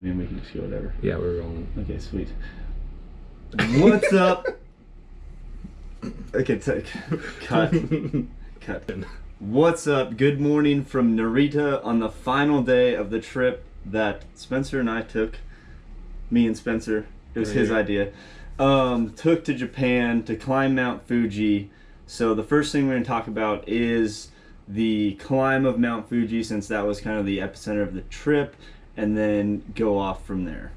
I mean, we can just go whatever. Yeah, we're rolling. Okay, sweet. What's up? Okay, cut. Cut. What's up? Good morning from Narita on the final day of the trip that Spencer and I took. Me and Spencer. It was his idea. Took to Japan to climb Mount Fuji. So the first thing we're going to talk about is the climb of Mount Fuji, since that was kind of the epicenter of the trip, and then go off from there.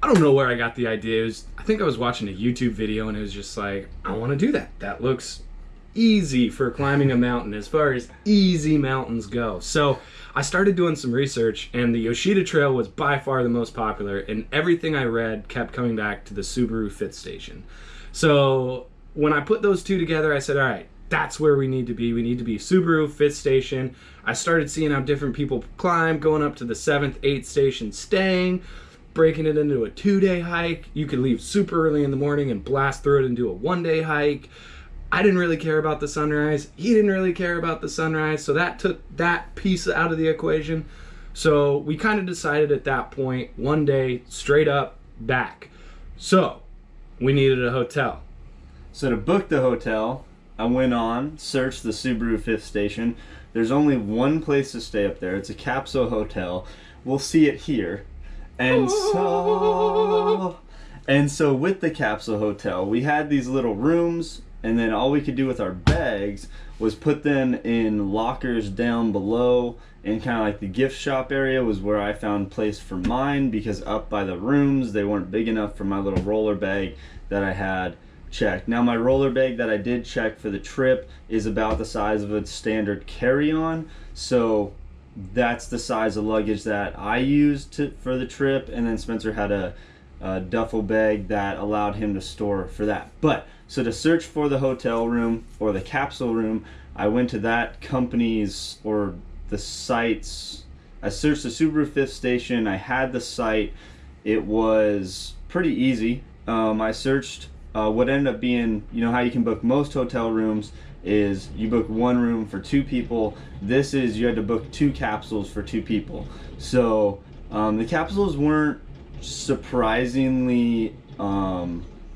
I don't know where I got the idea. I think I was watching a YouTube video and it was just like, I want to do that. That looks easy for climbing a mountain as far as easy mountains go. So I started doing some research, and the Yoshida Trail was by far the most popular, and everything I read kept coming back to the Subaru Fifth Station. So when I put those two together, I said, all right, that's where we need to be. We need to be Subaru Fifth Station. I started seeing how different people climb, going up to the 7th, 8th station, staying, breaking it into a 2-day hike. You could leave super early in the morning and blast through it and do a 1-day hike. I didn't really care about the sunrise. He didn't really care about the sunrise. So that took that piece out of the equation. So we kind of decided at that point, 1 day, straight up, back. So we needed a hotel. So to book the hotel, I went on, searched the Subaru Fifth Station. There's only one place to stay up there. It's a capsule hotel. We'll see it here. And so with the capsule hotel, we had these little rooms, and then all we could do with our bags was put them in lockers down below, and kind of like the gift shop area was where I found place for mine, because up by the rooms, they weren't big enough for my little roller bag that I had checked. Now my roller bag that I did check for the trip is about the size of a standard carry-on, so that's the size of luggage that I used for the trip, and then Spencer had a duffel bag that allowed him to store for that. But so to search for the hotel room or the capsule room, I went to that company's or the site's. I searched the Subaru Fifth Station. I had the site. It was pretty easy. I searched what ended up being, you know how you can book most hotel rooms is you book one room for 2 people. This is you had to book 2 capsules for 2 people. So the capsules weren't surprisingly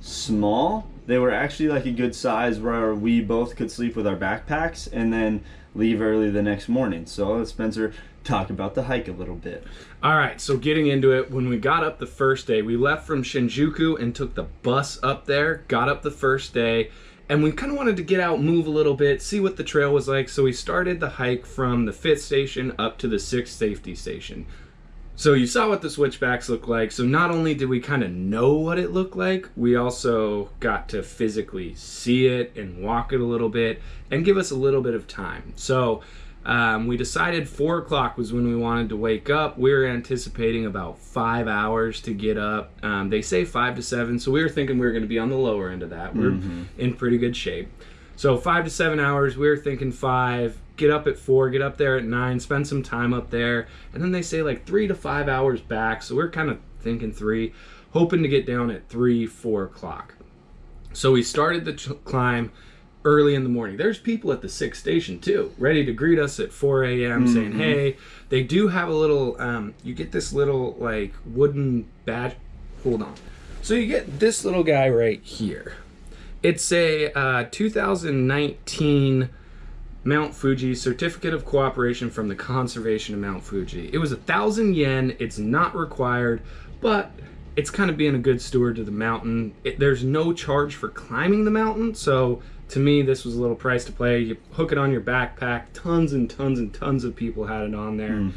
small. They were actually like a good size where we both could sleep with our backpacks and then leave early the next morning. So let Spencer talk about the hike a little bit. All right, so getting into it, when we got up the first day, we left from Shinjuku and took the bus up there, got up the first day, and we kind of wanted to get out, move a little bit, see what the trail was like. So we started the hike from the 5th station up to the 6th safety station. So you saw what the switchbacks look like. So not only did we kind of know what it looked like, we also got to physically see it and walk it a little bit and give us a little bit of time. So we decided 4 o'clock was when we wanted to wake up. We were anticipating about 5 hours to get up. They say 5 to 7, so we were thinking we were going to be on the lower end of that. We're in pretty good shape. So 5 to 7 hours, we were thinking 5, get up at 4, get up there at 9, spend some time up there. And then they say like 3 to 5 hours back, so we're kind of thinking 3, hoping to get down at 3, 4 o'clock. So we started the climb early in the morning. There's people at the 6th station too, ready to greet us at 4 a.m. saying, hey. They do have a little, you get this little like wooden badge. Hold on. So you get this little guy right here. It's a 2019 Mount Fuji Certificate of Cooperation from the Conservation of Mount Fuji. It was 1,000 yen. It's not required, but it's kind of being a good steward to the mountain. There's no charge for climbing the mountain, so to me this was a little price to play. You hook it on your backpack. Tons and tons and tons of people had it on there.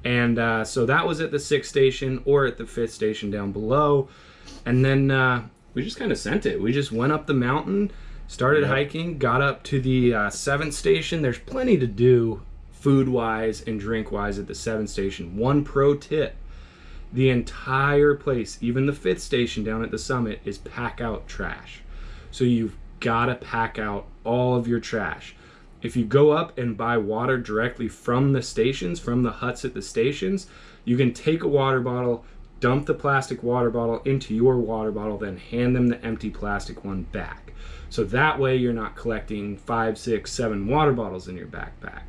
And so that was at the 6th station or at the 5th station down below. And then we just kind of sent it. We just went up the mountain, started hiking, got up to the 7th station. There's plenty to do food-wise and drink-wise at the 7th station. One pro tip, the entire place, even the 5th station down at the summit, is pack-out trash. So you've got to pack out all of your trash. If you go up and buy water directly from the stations, from the huts at the stations, you can take a water bottle, dump the plastic water bottle into your water bottle, then hand them the empty plastic one back. So that way you're not collecting 5, 6, 7 water bottles in your backpack.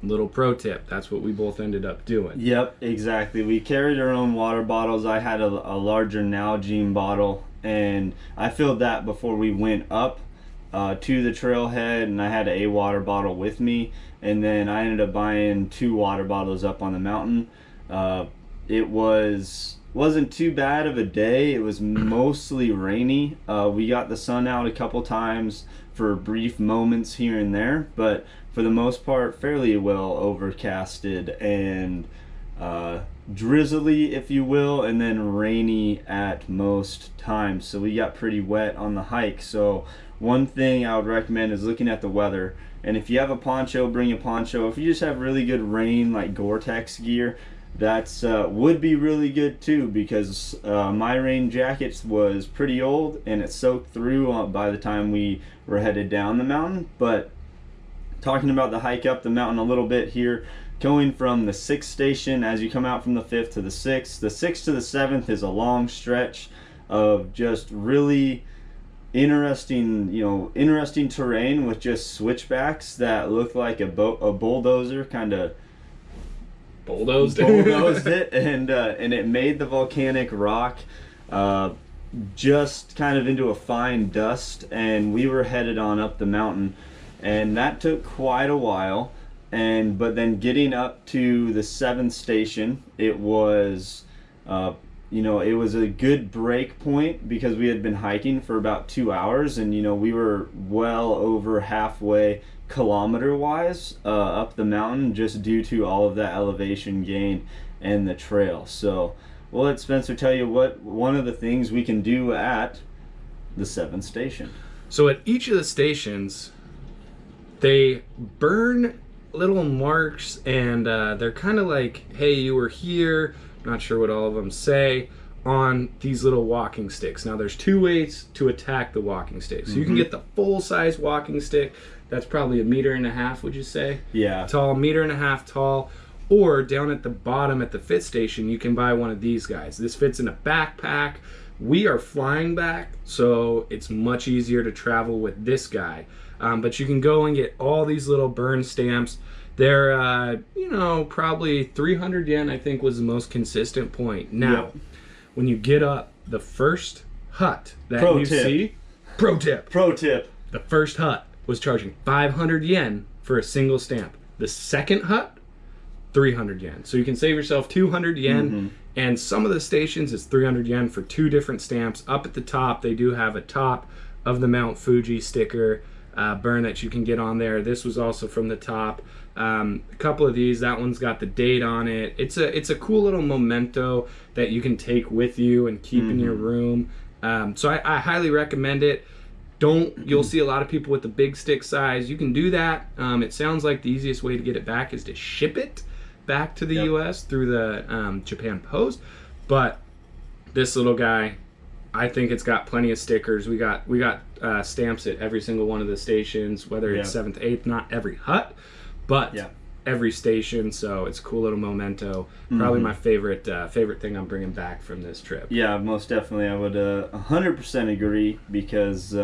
Little pro tip, that's what we both ended up doing. Yep, exactly. We carried our own water bottles. I had a larger Nalgene bottle, and I filled that before we went up to the trailhead, and I had a water bottle with me, and then I ended up buying 2 water bottles up on the mountain. It wasn't too bad of a day. It was mostly rainy. We got the sun out a couple times for brief moments here and there, but for the most part fairly well overcasted and drizzly, if you will, and then rainy at most times. So we got pretty wet on the hike. So one thing I would recommend is looking at the weather. And if you have a poncho, bring a poncho. If you just have really good rain, like Gore-Tex gear, that's would be really good too, because my rain jacket was pretty old and it soaked through by the time we were headed down the mountain. But talking about the hike up the mountain a little bit here, going from the 6th station as you come out from the 5th to the 6th. The 6th to the 7th is a long stretch of just really interesting terrain with just switchbacks that look like a bulldozer kind of bulldozed it, and it made the volcanic rock just kind of into a fine dust, and we were headed on up the mountain, and that took quite a while. But then getting up to the 7th station, it was it was a good break point because we had been hiking for about 2 hours, and we were well over halfway kilometer wise up the mountain, just due to all of that elevation gain and the trail. So we'll let Spencer tell you what one of the things we can do at the 7th station. So at each of the stations, they burn little marks, and they're kind of like, hey, you were here, not sure what all of them say, on these little walking sticks. Now there's 2 ways to attack the walking stick. So you can get the full-size walking stick. That's probably 1.5 meters, would you say? Yeah. Tall, 1.5 meters tall. Or down at the bottom at the 5th station, you can buy one of these guys. This fits in a backpack. We are flying back, so it's much easier to travel with this guy. But you can go and get all these little burn stamps. They're, probably 300 yen, I think, was the most consistent point. Now, when you get up, the first hut that see... Pro tip. The first hut was charging 500 yen for a single stamp. The second hut, 300 yen. So you can save yourself 200 yen. And some of the stations is 300 yen for 2 different stamps. Up at the top, they do have a top of the Mount Fuji sticker burn that you can get on there. This was also from the top. A couple of these, that one's got the date on it. It's a cool little memento that you can take with you and keep in your room. So I highly recommend it. You'll see a lot of people with the big stick size. You can do that. It sounds like the easiest way to get it back is to ship it back to the US through the Japan Post. But this little guy, I think it's got plenty of stickers. We got stamps at every single one of the stations, whether it's 7th, 8th, not every hut, but every station. So it's a cool little memento. Probably my favorite thing I'm bringing back from this trip. Yeah, most definitely. I would 100% agree, because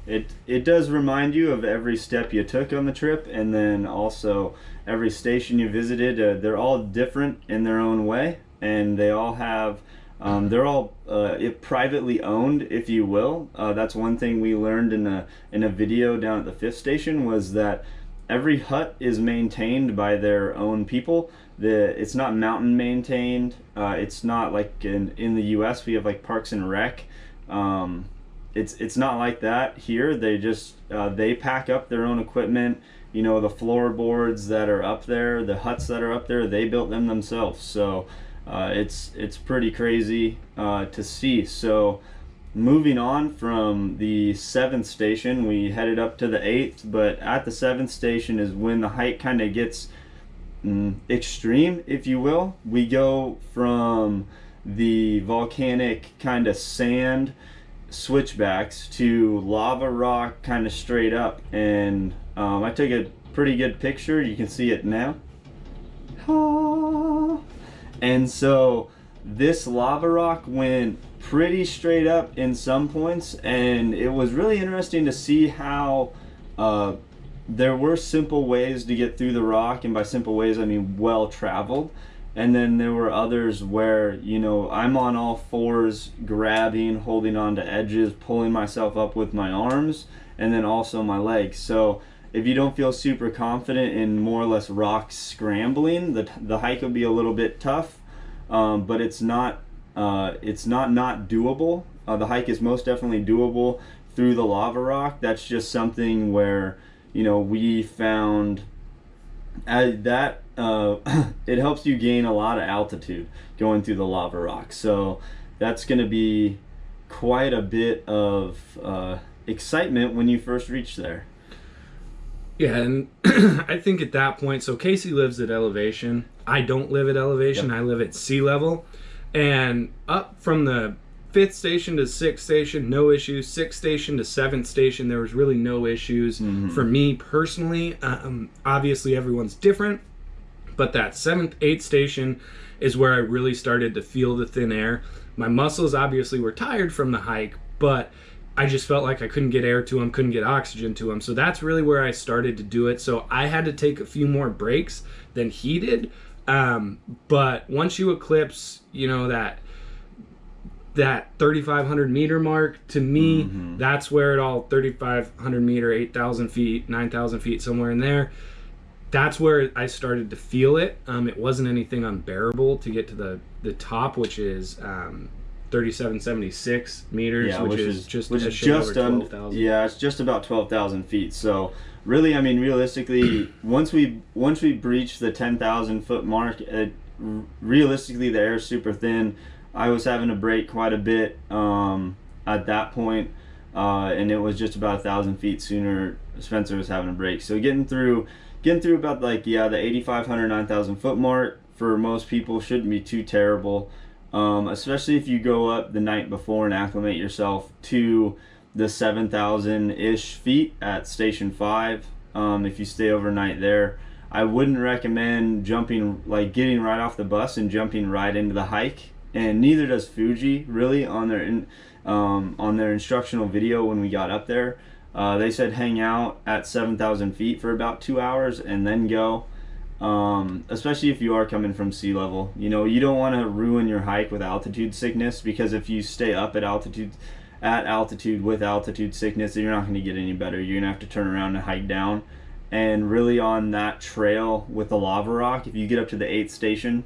it does remind you of every step you took on the trip, and then also every station you visited. They're all different in their own way, and they all have they're all privately owned, if you will. That's one thing we learned in a video down at the 5th station, was that every hut is maintained by their own people. It's not mountain maintained. It's not like in the US we have like Parks and Rec. It's not like that here. They just they pack up their own equipment. The floorboards that are up there, the huts that are up there, they built them themselves. So it's pretty crazy to see. So moving on from the 7th station, we headed up to the 8th, but at the 7th station is when the hike kind of gets extreme, if you will. We go from the volcanic kind of sand switchbacks to lava rock kind of straight up, and I took a pretty good picture. You can see it now. And so this lava rock went pretty straight up in some points, and it was really interesting to see how there were simple ways to get through the rock, and by simple ways I mean well traveled. And then there were others where, you know, I'm on all fours, grabbing, holding on to edges, pulling myself up with my arms, and then also my legs. So if you don't feel super confident in more or less rock scrambling, the hike will be a little bit tough, but it's not not doable. The hike is most definitely doable through the lava rock. That's just something where, you know, we found that it helps you gain a lot of altitude going through the lava rock. So that's going to be quite a bit of excitement when you first reach there. Yeah, and I think at that point, so Casey lives at elevation. I don't live at elevation. Yep. I live at sea level. And up from the 5th station to 6th station, no issues. 6th station to 7th station, there was really no issues. For me personally. Obviously, everyone's different. But that 7th, 8th station is where I really started to feel the thin air. My muscles obviously were tired from the hike, but I just felt like I couldn't get air to them, couldn't get oxygen to them. So that's really where I started to do it. So I had to take a few more breaks than he did. But once you eclipse, you know, that 3,500 meter mark, to me, that's where it all, 3,500 meter, 8,000 feet, 9,000 feet, somewhere in there. That's where I started to feel it. It wasn't anything unbearable to get to the top, which is 3,776 meters, which is just over 12,000. Yeah, it's just about 12,000 feet. So really, I mean, realistically, once we breach the 10,000 foot mark, realistically the air is super thin. I was having to brake quite a bit at that point, and it was just about 1,000 feet sooner Spencer was having a brake. So getting through about the 8,500, 9,000 foot mark for most people shouldn't be too terrible. Especially if you go up the night before and acclimate yourself to the 7,000-ish feet at Station 5. If you stay overnight there, I wouldn't recommend getting right off the bus and jumping right into the hike. And neither does Fuji, really, on their instructional video when we got up there. They said hang out at 7,000 feet for about 2 hours and then go. Especially if you are coming from sea level, you know, you don't want to ruin your hike with altitude sickness, because if you stay up at altitude with altitude sickness, you're not going to get any better. You're going to have to turn around and hike down. And really on that trail with the lava rock, if you get up to the 8th station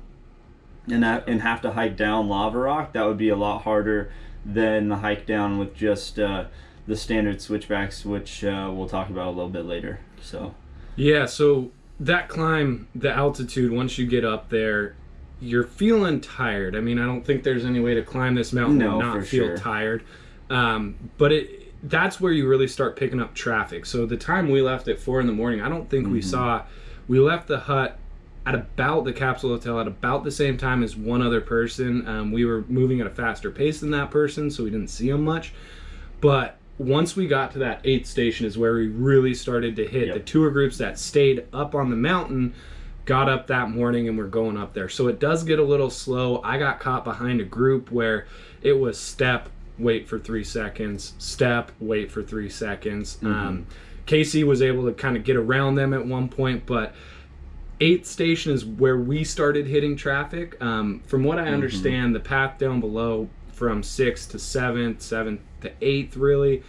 and have to hike down lava rock, that would be a lot harder than the hike down with just the standard switchbacks, which we'll talk about a little bit later. So yeah, so that climb, the altitude, once you get up there, you're feeling tired. I mean, I don't think there's any way to climb this mountain and not feel tired. But that's where you really start picking up traffic. So the time we left at 4 in the morning, I don't think we left the hut at about the capsule hotel at about the same time as one other person. We were moving at a faster pace than that person, so we didn't see them much. But once we got to that 8th station is where we really started to hit. The tour groups that stayed up on the mountain got up that morning and we're going up there. So it does get a little slow. I got caught behind a group where it was step, wait for 3 seconds, step, wait for 3 seconds. Casey was able to kind of get around them at one point, but 8th station is where we started hitting traffic. From what I understand, the path down below from 6th to 7th, 7th to 8th really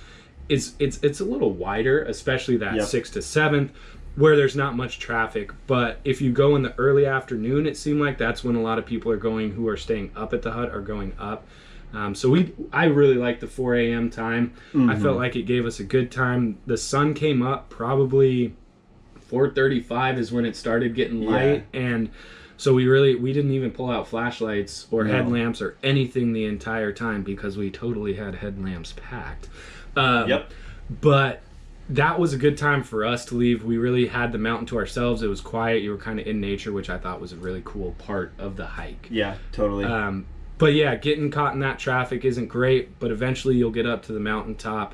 it's a little wider, especially that 6th to 7th where there's not much traffic. But if you go in the early afternoon, it seemed like that's when a lot of people are going who are staying up at the hut are going up. So I really liked the 4 a.m. time. I felt like it gave us a good time. The sun came up probably 4:35 is when it started getting light, and so we didn't even pull out flashlights or headlamps or anything the entire time because we totally had headlamps packed. But that was a good time for us to leave. We really had the mountain to ourselves. It was quiet. You were kind of in nature, which I thought was a really cool part of the hike. Yeah, totally. But yeah, getting caught in that traffic isn't great, but eventually you'll get up to the mountaintop.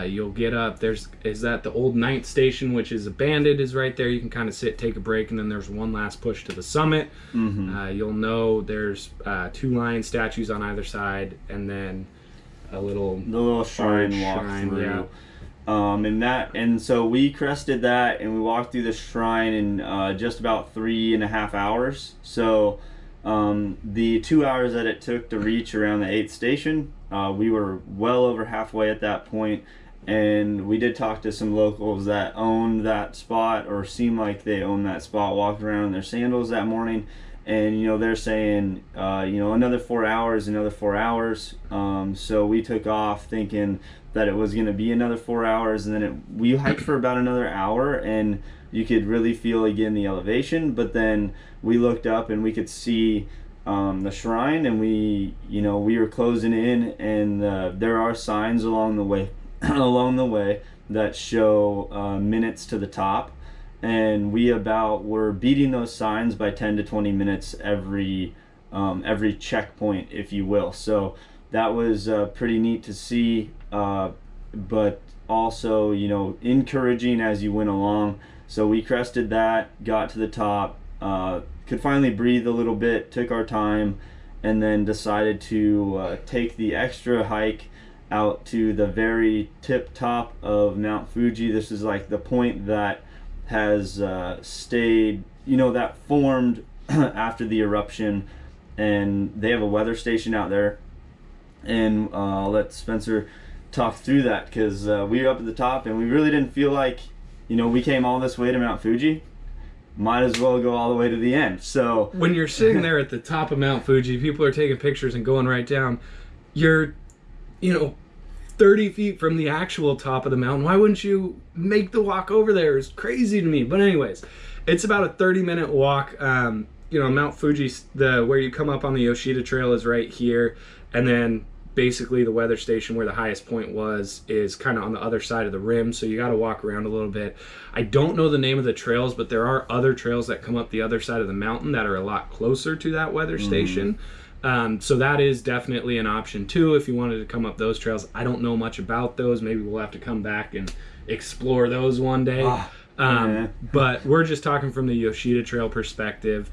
You'll get up. Is that the old 9th station, which is abandoned, is right there. You can kind of sit, take a break, and then there's one last push to the summit. You'll know there's 2 lion statues on either side, and then the little shrine walk through. And so we crested that and we walked through the shrine in just about 3.5 hours. So the 2 hours that it took to reach around the 8th station, we were well over halfway at that point. And we did talk to some locals that owned that spot or seemed like they owned that spot, walked around in their sandals that morning. And, they're saying, another 4 hours, another 4 hours. So we took off thinking that it was going to be another 4 hours. And then we hiked for about another hour and you could really feel again the elevation. But then we looked up and we could see the shrine, and we were closing in, and there are signs along the way that show minutes to the top, and we were beating those signs by 10 to 20 minutes every checkpoint, if you will. So that was pretty neat to see, but also encouraging as you went along. So we crested that, got to the top, could finally breathe a little bit, took our time, and then decided to take the extra hike out to the very tip top of Mount Fuji. This is like the point that has stayed, that formed after the eruption, and they have a weather station out there. And I'll let Spencer talk through that, because we were up at the top and we really didn't feel like, we came all this way to Mount Fuji. Might as well go all the way to the end. So when you're sitting there at the top of Mount Fuji, people are taking pictures and going right down. You're 30 feet from the actual top of the mountain. Why wouldn't you make the walk over there? It's crazy to me. But anyways, it's about a 30-minute walk. Mount Fuji, where you come up on the Yoshida Trail is right here, and then basically the weather station where the highest point was is kind of on the other side of the rim, so you got to walk around a little bit. I don't know the name of the trails, but there are other trails that come up the other side of the mountain that are a lot closer to that weather station. So that is definitely an option too if you wanted to come up those trails. I don't know much about those. Maybe we'll have to come back and explore those one day. But we're just talking from the Yoshida Trail perspective.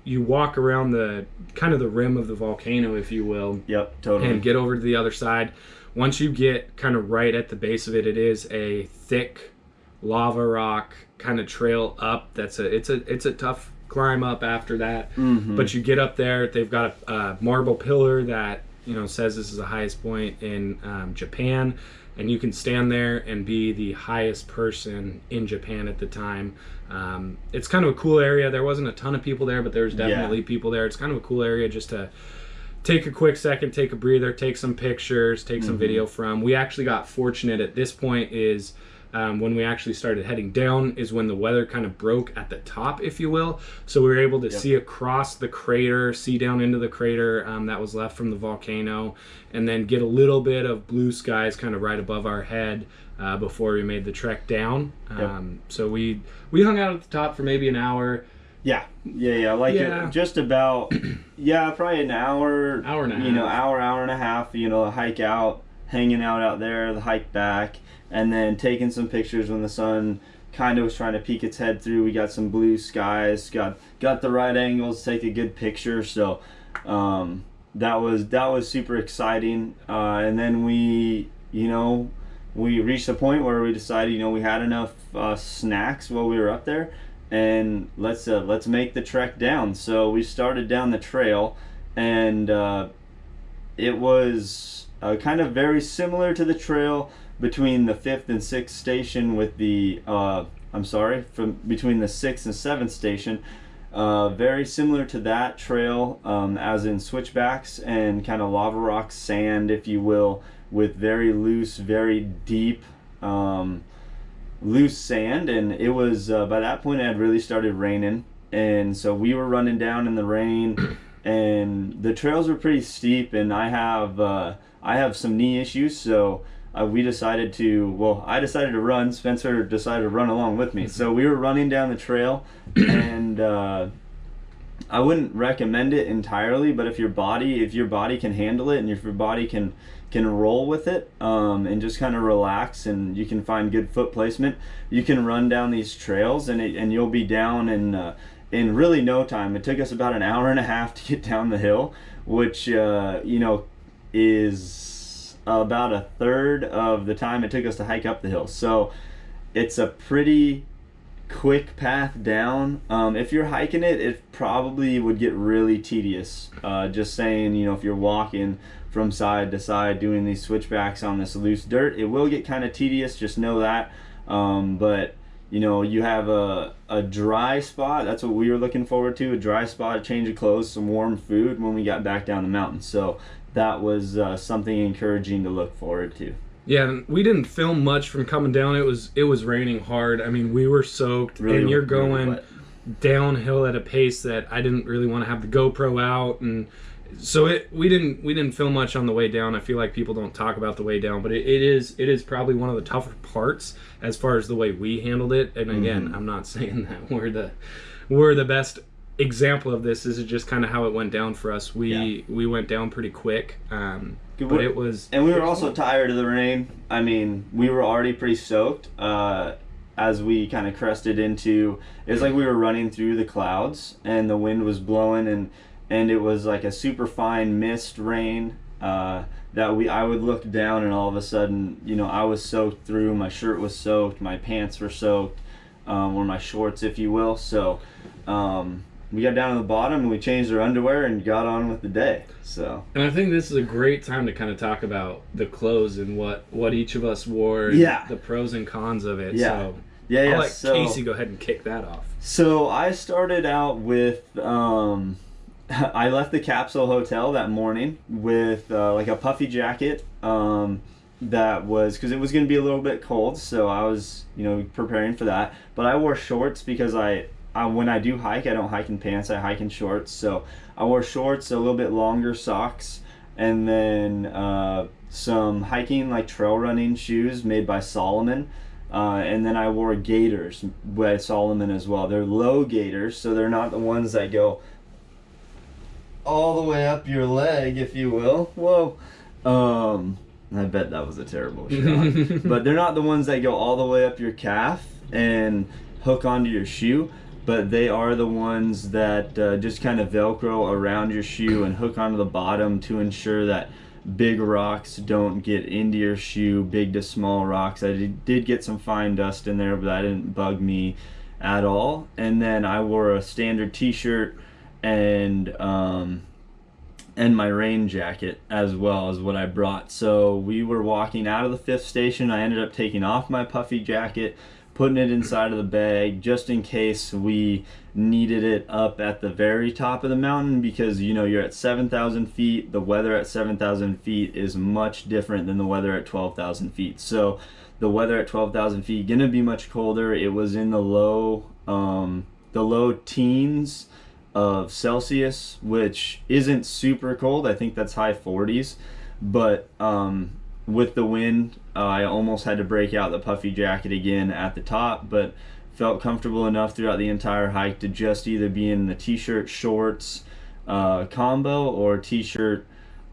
You walk around the rim of the volcano, if you will. Yep, totally. And get over to the other side. Once you get kind of right at the base of it, it is a thick lava rock kind of trail up. It's a tough climb up after that. But you get up there. They've got a marble pillar that says this is the highest point in Japan. And you can stand there and be the highest person in Japan at the time. It's kind of a cool area. There wasn't a ton of people there, but there's definitely people there. It's kind of a cool area just to take a quick second, take a breather, take some pictures, take some video from. We actually got fortunate at this point is when we actually started heading down is when the weather kind of broke at the top, if you will. So we were able to see across the crater, see down into the crater that was left from the volcano, and then get a little bit of blue skies kind of right above our head before we made the trek down. So we hung out at the top for maybe an hour. It just about probably an hour and a half. Hour and a half, a hike out, hanging out there, the hike back, and then taking some pictures when the sun kind of was trying to peek its head through. We got some blue skies, got the right angles to take a good picture. So that was super exciting. And then we reached a point where we decided we had enough snacks while we were up there, and let's make the trek down. So we started down the trail, and it was kind of very similar to the trail between the 5th and 6th station with the between the 6th and 7th station. Very similar to that trail, as in switchbacks and kind of lava rock sand, if you will, with very loose, very deep loose sand. And it was by that point it had really started raining, and so we were running down in the rain, and the trails were pretty steep, and I have some knee issues, so I decided to run. Spencer decided to run along with me. So we were running down the trail, and I wouldn't recommend it entirely, but if your body can handle it, and if your body can roll with it, and just kind of relax, and you can find good foot placement, you can run down these trails, and you'll be down in really no time. It took us about an hour and a half to get down the hill, which is about a third of the time it took us to hike up the hill. So it's a pretty quick path down. If you're hiking it, it probably would get really tedious. Just saying, if you're walking from side to side doing these switchbacks on this loose dirt, it will get kind of tedious, just know that. But you have a dry spot. That's what we were looking forward to, a dry spot, a change of clothes, some warm food when we got back down the mountain. So that was something encouraging to look forward to. Yeah, and we didn't film much from coming down. It was raining hard. I mean, we were soaked, Really, and you're really going wet. downhill at a pace that I didn't really want to have the GoPro out, and so we didn't film much on the way down. I feel like people don't talk about the way down, but it is probably one of the tougher parts as far as the way we handled it. And again, I'm not saying that we're the best example of this. This is just kind of how it went down for us. We went down pretty quick. But it was, and we were also tired of the rain. I mean, we were already pretty soaked as we kind of crested into. It was like we were running through the clouds, and the wind was blowing, and it was like a super fine mist rain that I would look down, and all of a sudden, I was soaked through. My shirt was soaked, my pants were soaked, or my shorts, if you will. So we got down to the bottom, and we changed our underwear and got on with the day. So, and I think this is a great time to kind of talk about the clothes and what each of us wore, and the pros and cons of it. So I'll let Casey go ahead and kick that off. So I started out with I left the capsule hotel that morning with like a puffy jacket that was, because it was going to be a little bit cold, so I was preparing for that. But I wore shorts because when I do hike, I don't hike in pants, I hike in shorts. So I wore shorts, a little bit longer socks, and then some hiking, like trail running shoes made by Solomon. And then I wore gaiters by Solomon as well. They're low gaiters, so they're not the ones that go all the way up your leg, if you will. Whoa. I bet that was a terrible shot. But they're not the ones that go all the way up your calf and hook onto your shoe. But they are the ones that just kind of Velcro around your shoe and hook onto the bottom to ensure that big rocks don't get into your shoe, big to small rocks. I did get some fine dust in there, but that didn't bug me at all. And then I wore a standard t-shirt and my rain jacket as well as what I brought. So we were walking out of the 5th station. I ended up taking off my puffy jacket, putting it inside of the bag just in case we needed it up at the very top of the mountain, because you're at 7,000 feet. The weather at 7,000 feet is much different than the weather at 12,000 feet. So the weather at 12,000 feet gonna be much colder. It was in the low teens of Celsius, which isn't super cold. I think that's high 40s, but with the wind, I almost had to break out the puffy jacket again at the top, but felt comfortable enough throughout the entire hike to just either be in the t-shirt shorts combo or t-shirt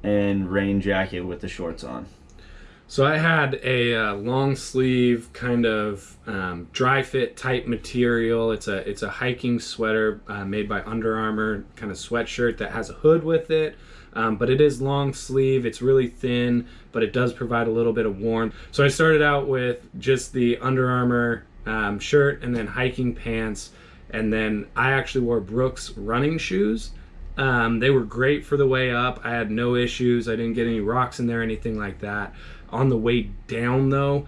and rain jacket with the shorts on. So I had a long sleeve kind of dry fit type material. It's a hiking sweater made by Under Armour, kind of sweatshirt that has a hood with it. But it is long sleeve. It's really thin, but it does provide a little bit of warmth. So I started out with just the Under Armour shirt and then hiking pants. And then I actually wore Brooks running shoes. They were great for the way up. I had no issues. I didn't get any rocks in there, anything like that. On the way down, though,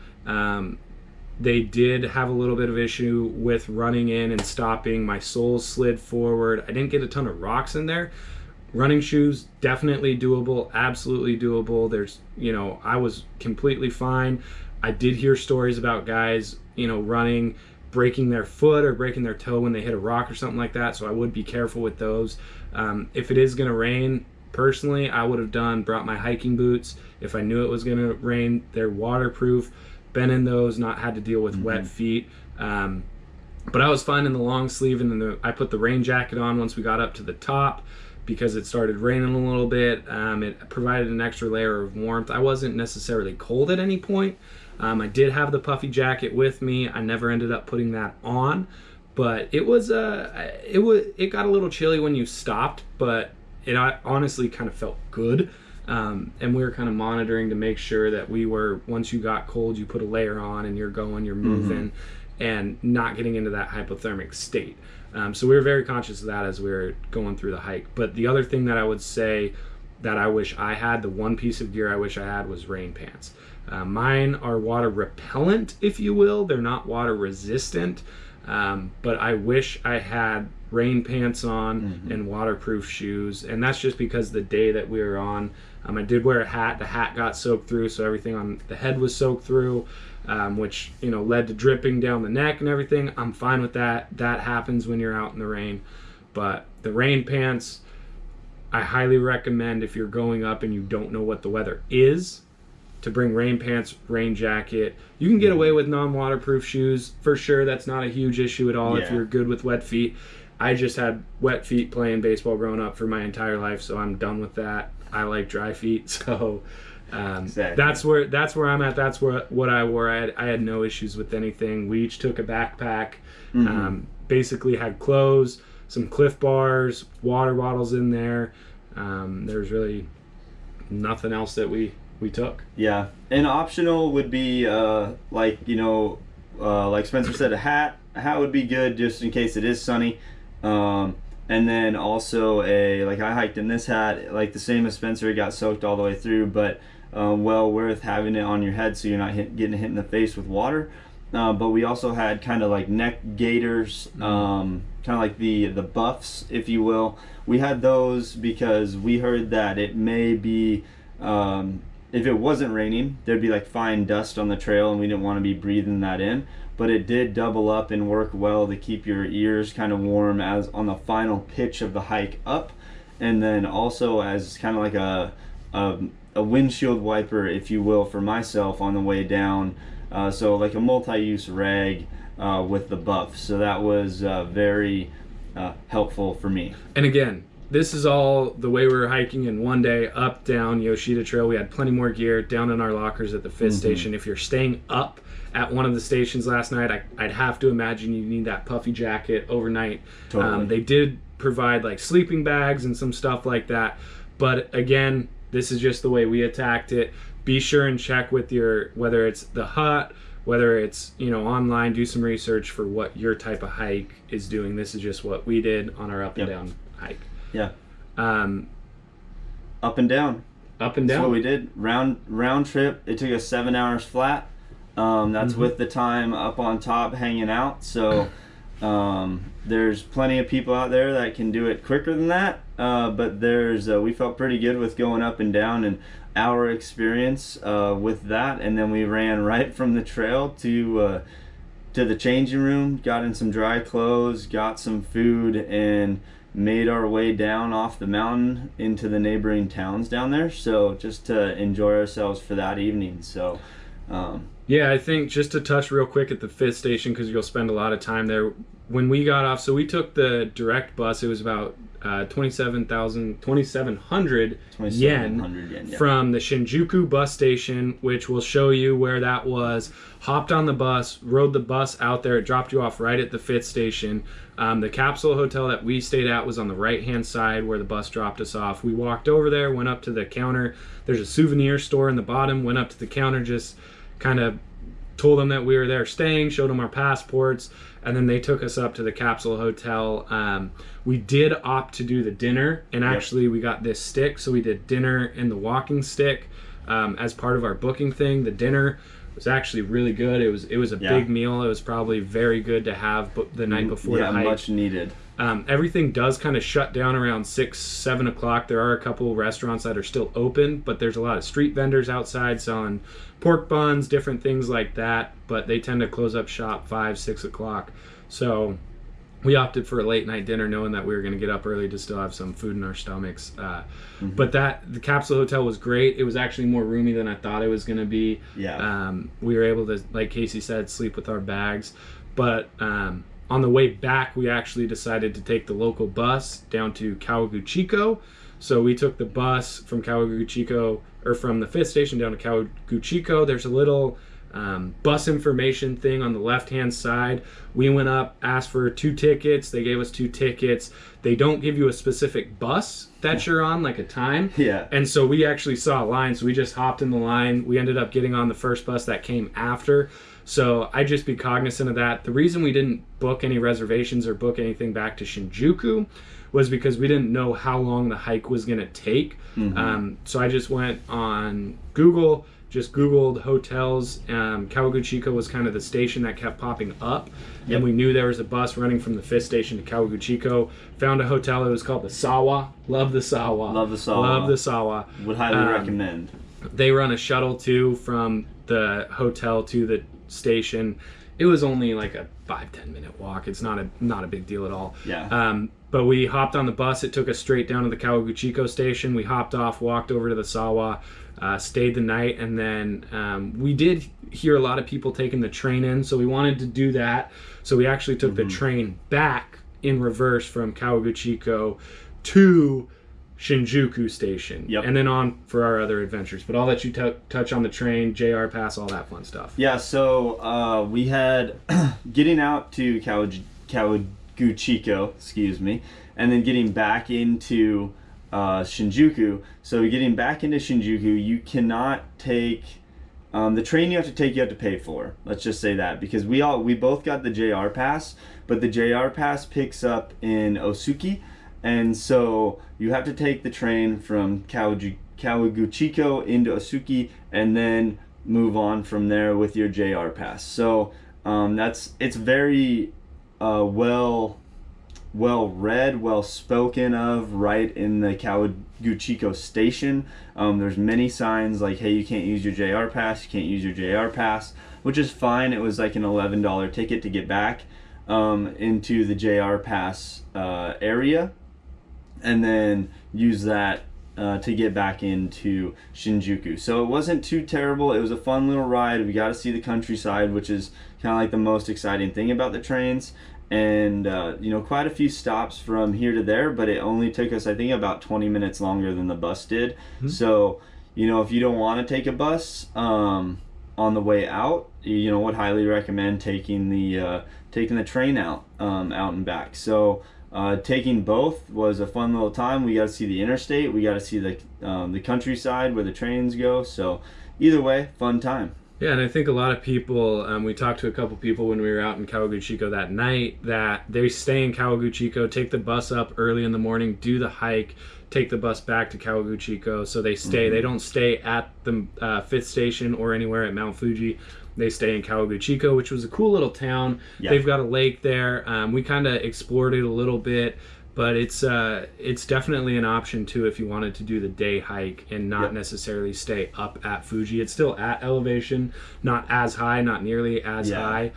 they did have a little bit of issue with running in and stopping. My soles slid forward. I didn't get a ton of rocks in there. Running shoes, definitely doable, absolutely doable. There's, I was completely fine. I did hear stories about guys, running, breaking their foot or breaking their toe when they hit a rock or something like that, so I would be careful with those. If it is going to rain, personally, I would have brought my hiking boots. If I knew it was going to rain, they're waterproof. Been in those, not had to deal with wet feet. But I was fine in the long sleeve, and then I put the rain jacket on once we got up to the top because it started raining a little bit. It provided an extra layer of warmth. I wasn't necessarily cold at any point. I did have the puffy jacket with me. I never ended up putting that on, but it got a little chilly when you stopped, but it honestly kind of felt good. And we were kind of monitoring to make sure that we were, once you got cold, you put a layer on and you're going, you're moving, and not getting into that hypothermic state. So we were very conscious of that as we were going through the hike. But the other thing that I would say that I wish I had, the one piece of gear I wish I had, was rain pants. Mine are water repellent, if you will. They're not water resistant. But I wish I had rain pants on and waterproof shoes. And that's just because the day that we were on, I did wear a hat. The hat got soaked through, so everything on the head was soaked through, which, you know, led to dripping down the neck and everything. I'm fine with that. That happens when you're out in the rain. But the rain pants, I highly recommend if you're going up and you don't know what the weather is, to bring rain pants, rain jacket. You can get away with non-waterproof shoes for sure. That's not a huge issue at all if you're good with wet feet. I just had wet feet playing baseball growing up for my entire life, so I'm done with that. I like dry feet, so that's where I'm at. That's what I wore. I had no issues with anything. We each took a backpack, basically had clothes, some Cliff Bars, water bottles in there. There's really nothing else that we took. Yeah, and optional would be like Spencer said, a hat. A hat would be good just in case it is sunny. And then also I hiked in this hat, like the same as Spencer, it got soaked all the way through, but well worth having it on your head so you're not getting hit in the face with water. But we also had kind of like neck gaiters, kind of like the buffs, if you will. We had those because we heard that it may be, if it wasn't raining, there'd be like fine dust on the trail and we didn't want to be breathing that in. But it did double up and work well to keep your ears kind of warm as on the final pitch of the hike up, and then also as kind of like a windshield wiper, if you will, for myself on the way down. So like a multi-use rag with the buff. So that was very helpful for me. And again, this is all the way we were hiking in one day, up, down Yoshida Trail. We had plenty more gear down in our lockers at the fifth station. If you're staying up at one of the stations last night, I'd have to imagine you need that puffy jacket overnight. Totally. They did provide like sleeping bags and some stuff like that. But again, this is just the way we attacked it. Be sure and check with whether it's the hut, whether it's, online, do some research for what your type of hike is doing. This is just what we did on our up and down hike. Yeah. Up and down. Up and down. That's what we did. Round trip. It took us 7 hours flat. That's with the time up on top hanging out. So there's plenty of people out there that can do it quicker than that. But we felt pretty good with going up and down, and our experience with that. And then we ran right from the trail to the changing room, got in some dry clothes, got some food, and made our way down off the mountain into the neighboring towns down there. So just to enjoy ourselves for that evening. So yeah, I think just to touch real quick at the fifth station, because you'll spend a lot of time there. When we got off, so we took the direct bus. It was about 2,700 yen from the Shinjuku Bus Station, which will show you where that was. Hopped on the bus, rode the bus out there. It dropped you off right at the fifth station. The capsule hotel that we stayed at was on the right-hand side where the bus dropped us off. We walked over there, went up to the counter. There's a souvenir store in the bottom. Went up to the counter, just kind of told them that we were there staying, showed them our passports, and then they took us up to the capsule hotel. We did opt to do the dinner, and actually we got this stick, so we did dinner and the walking stick as part of our booking thing. The dinner was actually really good. It was a big meal. It was probably very good to have the night before the hike. Much needed. Everything does kind of shut down around 6-7 o'clock. There are a couple restaurants that are still open, but there's a lot of street vendors outside selling pork buns, different things like that, but they tend to close up shop 5-6 o'clock. So we opted for a late night dinner knowing that we were going to get up early to still have some food in our stomachs. But the capsule hotel was great. It was actually more roomy than I thought it was going to be. We were able to, like Casey said, sleep with our bags. But on the way back, we actually decided to take the local bus down to Kawaguchiko. So we took the bus from Kawaguchiko, or from the fifth station down to Kawaguchiko. There's a little bus information thing on the left-hand side. We went up, asked for 2 tickets. They gave us 2 tickets. They don't give you a specific bus that you're on, like a time. Yeah. And so we actually saw a line, so we just hopped in the line. We ended up getting on the first bus that came after. So I'd just be cognizant of that. The reason we didn't book any reservations or book anything back to Shinjuku was because we didn't know how long the hike was going to take. So I just went on Google, just Googled hotels. Kawaguchiko was kind of the station that kept popping up. Yep. And we knew there was a bus running from the 5th station to Kawaguchiko. Found a hotel. It was called the Sawa. Love the Sawa. Love the Sawa. Love the Sawa. Would highly recommend. They run a shuttle too from the hotel to the station. It was only like a 5-10 minute walk. It's not a big deal at all. Yeah. But we hopped on the bus. It took us straight down to the Kawaguchiko station. We hopped off, walked over to the Sawa, stayed the night, and then we did hear a lot of people taking the train in, so we wanted to do that. So we actually took the train back in reverse from Kawaguchiko to Shinjuku Station, and then on for our other adventures. But I'll let you touch on the train, JR Pass, all that fun stuff. Yeah, so we had getting out to Kawaguchiko, excuse me, and then getting back into Shinjuku. So getting back into Shinjuku, you cannot take the train. You have to pay for. Let's just say that, because we both got the JR Pass, but the JR Pass picks up in Otsuki. And so you have to take the train from Kawaguchiko into Otsuki and then move on from there with your JR Pass. So it's very well read, well spoken of right in the Kawaguchiko station. There's many signs like, hey, you can't use your JR Pass, you can't use your JR Pass, which is fine. It was like an $11 ticket to get back into the JR Pass area, and then use that to get back into Shinjuku. So it wasn't too terrible. It was a fun little ride. We got to see the countryside, which is kind of like the most exciting thing about the trains. And quite a few stops from here to there, but it only took us, I think, about 20 minutes longer than the bus did. So if you don't want to take a bus on the way out, would highly recommend taking the train out and back. So taking both was a fun little time. We got to see the interstate, we got to see the countryside where the trains go. So either way, fun time. Yeah, and I think a lot of people, we talked to a couple people when we were out in Kawaguchiko that night, that they stay in Kawaguchiko, take the bus up early in the morning, do the hike, take the bus back to Kawaguchiko. So they stay. They don't stay at the 5th station or anywhere at Mount Fuji. They stay in Kawaguchiko, which was a cool little town. Yeah. They've got a lake there. We kind of explored it a little bit, but it's definitely an option too if you wanted to do the day hike and not necessarily stay up at Fuji. It's still at elevation, not as high, not nearly as high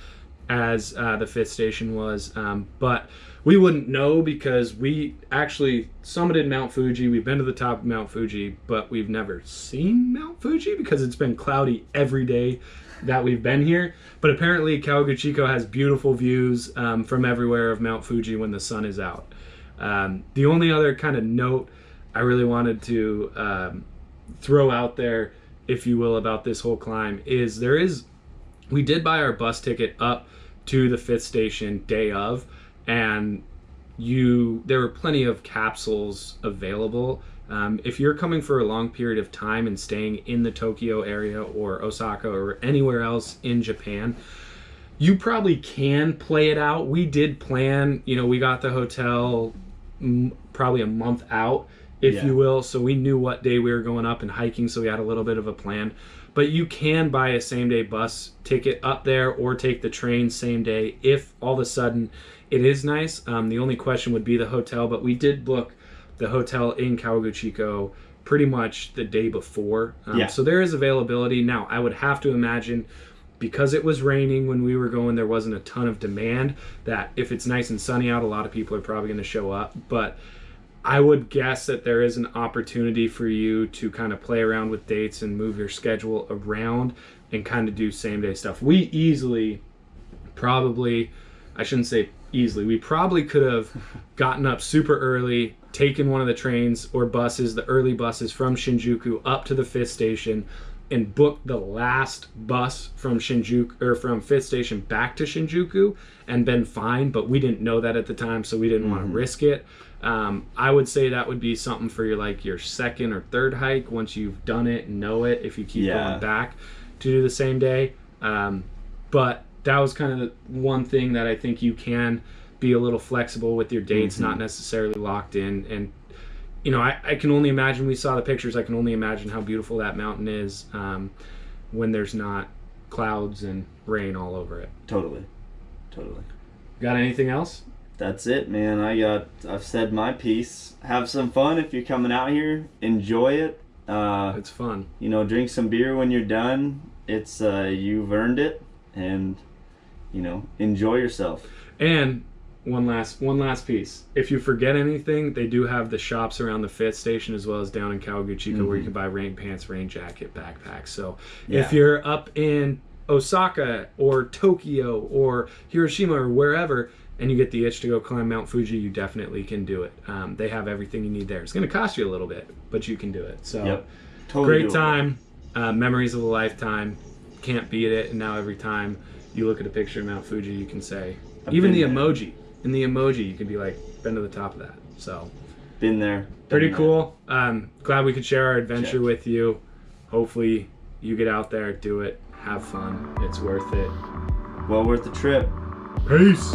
as the 5th station was, but we wouldn't know because we actually summited Mount Fuji. We've been to the top of Mount Fuji, but we've never seen Mount Fuji because it's been cloudy every day that we've been here. But apparently Kawaguchiko has beautiful views from everywhere of Mount Fuji when the sun is out. The only other kind of note I really wanted to throw out there, if you will, about this whole climb is we did buy our bus ticket up to the 5th station day of, and there were plenty of capsules available. If you're coming for a long period of time and staying in the Tokyo area or Osaka or anywhere else in Japan, you probably can play it out. We did plan, we got the hotel probably a month out, if you will, so we knew what day we were going up and hiking, so we had a little bit of a plan. But you can buy a same-day bus ticket up there or take the train same day if all of a sudden it is nice. The only question would be the hotel, but we did book the hotel in Kawaguchiko pretty much the day before. So there is availability. Now, I would have to imagine, because it was raining when we were going, there wasn't a ton of demand, that if it's nice and sunny out, a lot of people are probably going to show up. But I would guess that there is an opportunity for you to kind of play around with dates and move your schedule around and kind of do same-day stuff. We probably could have gotten up super early, taken one of the trains or buses, the early buses from Shinjuku up to the 5th station, and booked the last bus from Shinjuku or from 5th Station back to Shinjuku and been fine, but we didn't know that at the time, so we didn't want to risk it. I would say that would be something for your second or third hike once you've done it and know it, if you keep going back to do the same day. But that was kind of the one thing that I think you can be a little flexible with your dates, not necessarily locked in. And you know, I can only imagine, we saw the pictures, I can only imagine how beautiful that mountain is when there's not clouds and rain all over it. Totally. Got anything else? That's it, man. I've said my piece. Have some fun if you're coming out here. Enjoy it. It's fun. You know, drink some beer when you're done. It's you've earned it, and you know, enjoy yourself. And one last piece. If you forget anything, they do have the shops around the 5th Station as well as down in Kawaguchiko where you can buy rain pants, rain jacket, backpacks. So if you're up in Osaka or Tokyo or Hiroshima or wherever, and you get the itch to go climb Mount Fuji, you definitely can do it. They have everything you need there. It's going to cost you a little bit, but you can do it. So totally great time. Memories of a lifetime. Can't beat it. And now every time you look at a picture of Mount Fuji, you can say, even the emoji. In the emoji, you can be like, been to the top of that. So, been there. Pretty cool. Glad we could share our adventure with you. Hopefully, you get out there, do it, have fun. It's worth it. Well worth the trip. Peace.